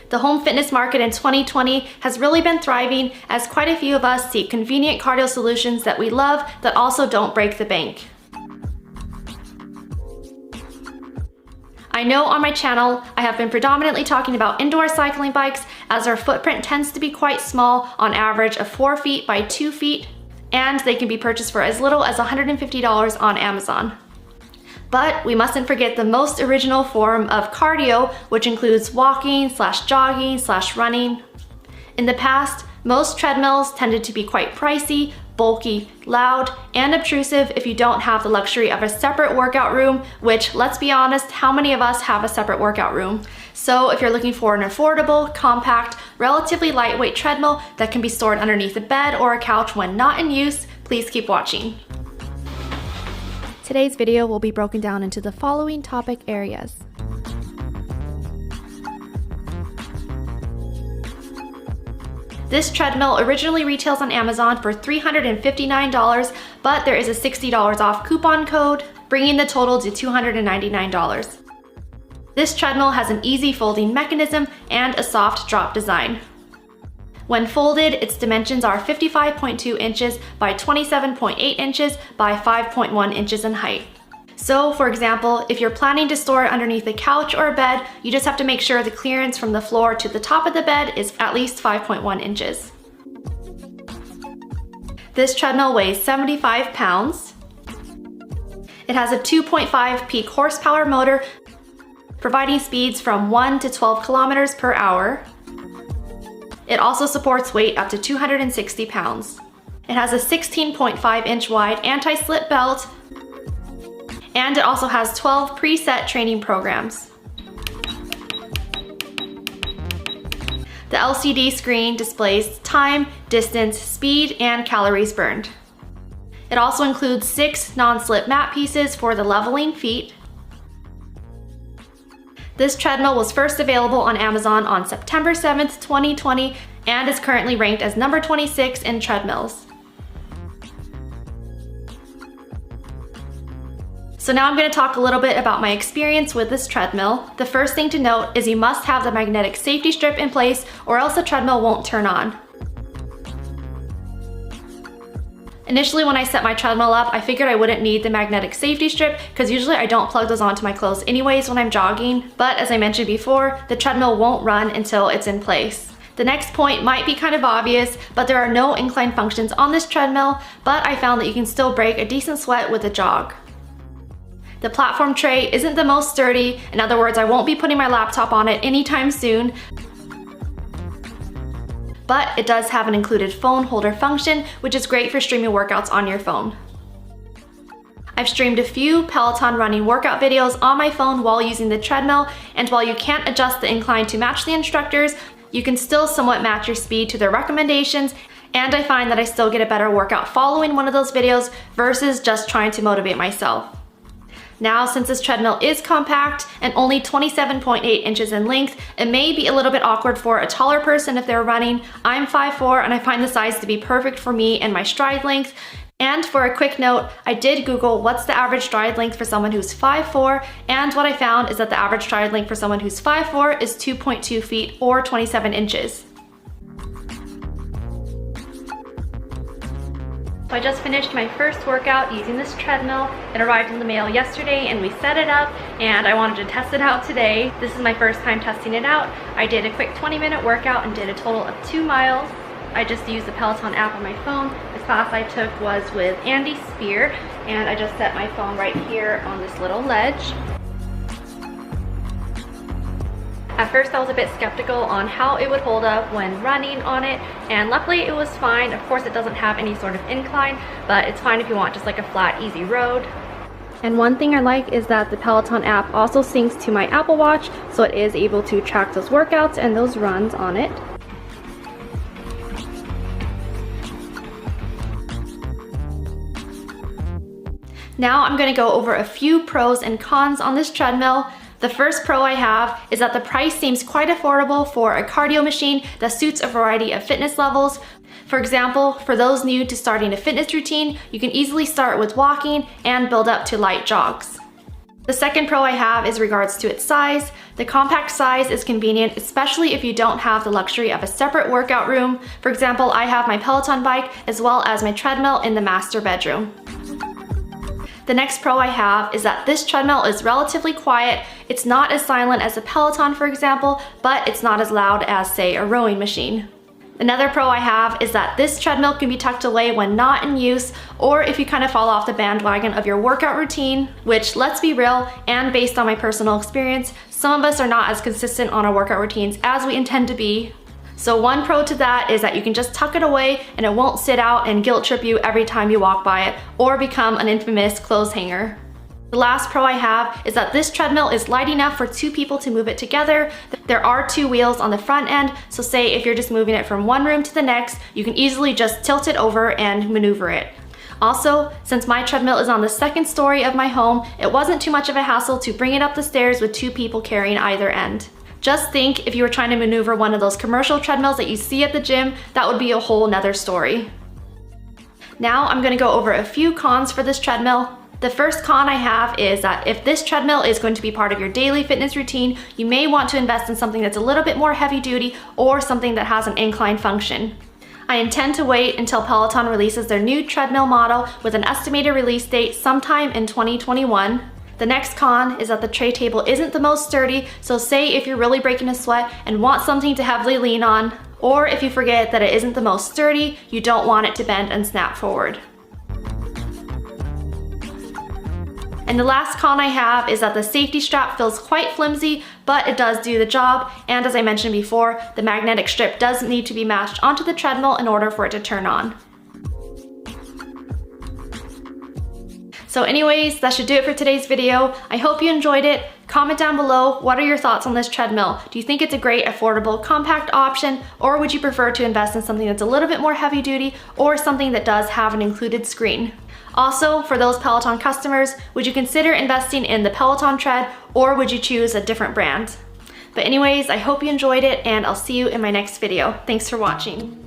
The home fitness market in 2020 has really been thriving as quite a few of us seek convenient cardio solutions that we love that also don't break the bank. I know on my channel I have been predominantly talking about indoor cycling bikes as our footprint tends to be quite small, on average of 4 feet by 2 feet, and they can be purchased for as little as $150 on Amazon. But we mustn't forget the most original form of cardio, which includes walking / jogging / running. In the past, most treadmills tended to be quite pricey, bulky, loud, and obtrusive if you don't have the luxury of a separate workout room, which, let's be honest, how many of us have a separate workout room? So if you're looking for an affordable, compact, relatively lightweight treadmill that can be stored underneath a bed or a couch when not in use, please keep watching. Today's video will be broken down into the following topic areas. This treadmill originally retails on Amazon for $359, but there is a $60 off coupon code, bringing the total to $299. This treadmill has an easy folding mechanism and a soft drop design. When folded, its dimensions are 55.2 inches by 27.8 inches by 5.1 inches in height. So, for example, if you're planning to store it underneath a couch or a bed, you just have to make sure the clearance from the floor to the top of the bed is at least 5.1 inches. This treadmill weighs 75 pounds. It has a 2.5 peak horsepower motor, providing speeds from 1 to 12 kilometers per hour. It also supports weight up to 260 pounds. It has a 16.5 inch wide anti-slip belt, and it also has 12 preset training programs. The LCD screen displays time, distance, speed, and calories burned. It also includes 6 non-slip mat pieces for the leveling feet. This treadmill was first available on Amazon on September 7th, 2020, and is currently ranked as number 26 in Treadmills. So now I'm going to talk a little bit about my experience with this treadmill. The first thing to note is you must have the magnetic safety strip in place or else the treadmill won't turn on. Initially, when I set my treadmill up, I figured I wouldn't need the magnetic safety strip because usually I don't plug those onto my clothes anyways when I'm jogging. But as I mentioned before, the treadmill won't run until it's in place. The next point might be kind of obvious, but there are no incline functions on this treadmill, but I found that you can still break a decent sweat with a jog. The platform tray isn't the most sturdy. In other words, I won't be putting my laptop on it anytime soon. But it does have an included phone holder function, which is great for streaming workouts on your phone. I've streamed a few Peloton running workout videos on my phone while using the treadmill, and while you can't adjust the incline to match the instructors, you can still somewhat match your speed to their recommendations, and I find that I still get a better workout following one of those videos versus just trying to motivate myself. Now, since this treadmill is compact and only 27.8 inches in length, it may be a little bit awkward for a taller person if they're running. I'm 5'4" and I find the size to be perfect for me and my stride length. And for a quick note, I did Google what's the average stride length for someone who's 5'4", and what I found is that the average stride length for someone who's 5'4" is 2.2 feet or 27 inches. So I just finished my first workout using this treadmill. It arrived in the mail yesterday and we set it up, and I wanted to test it out today. This is my first time testing it out. I did a quick 20-minute workout and did a total of 2 miles. I just used the Peloton app on my phone. This class I took was with Andy Spear, and I just set my phone right here on this little ledge. At first I was a bit skeptical on how it would hold up when running on it, and luckily it was fine. Of course it doesn't have any sort of incline, but it's fine if you want just like a flat, easy road. And one thing I like is that the Peloton app also syncs to my Apple Watch, so it is able to track those workouts and those runs on it. Now I'm going to go over a few pros and cons on this treadmill. The first pro I have is that the price seems quite affordable for a cardio machine that suits a variety of fitness levels. For example, for those new to starting a fitness routine, you can easily start with walking and build up to light jogs. The second pro I have is regards to its size. The compact size is convenient, especially if you don't have the luxury of a separate workout room. For example, I have my Peloton bike as well as my treadmill in the master bedroom. The next pro I have is that this treadmill is relatively quiet. It's not as silent as a Peloton, for example, but it's not as loud as, say, a rowing machine. Another pro I have is that this treadmill can be tucked away when not in use, or if you kind of fall off the bandwagon of your workout routine, which, let's be real, and based on my personal experience, some of us are not as consistent on our workout routines as we intend to be. So one pro to that is that you can just tuck it away and it won't sit out and guilt trip you every time you walk by it or become an infamous clothes hanger. The last pro I have is that this treadmill is light enough for 2 people to move it together. There are 2 wheels on the front end, so say if you're just moving it from one room to the next, you can easily just tilt it over and maneuver it. Also, since my treadmill is on the 2nd story of my home, it wasn't too much of a hassle to bring it up the stairs with 2 people carrying either end. Just think if you were trying to maneuver one of those commercial treadmills that you see at the gym, that would be a whole nother story. Now I'm gonna go over a few cons for this treadmill. The first con I have is that if this treadmill is going to be part of your daily fitness routine, you may want to invest in something that's a little bit more heavy duty or something that has an incline function. I intend to wait until Peloton releases their new treadmill model with an estimated release date sometime in 2021. The next con is that the tray table isn't the most sturdy, so say if you're really breaking a sweat and want something to heavily lean on, or if you forget that it isn't the most sturdy, you don't want it to bend and snap forward. And the last con I have is that the safety strap feels quite flimsy, but it does do the job. And as I mentioned before, the magnetic strip does need to be matched onto the treadmill in order for it to turn on. So anyways, that should do it for today's video. I hope you enjoyed it. Comment down below, what are your thoughts on this treadmill? Do you think it's a great, affordable, compact option, or would you prefer to invest in something that's a little bit more heavy duty, or something that does have an included screen? Also, for those Peloton customers, would you consider investing in the Peloton Tread, or would you choose a different brand? But anyways, I hope you enjoyed it, and I'll see you in my next video. Thanks for watching.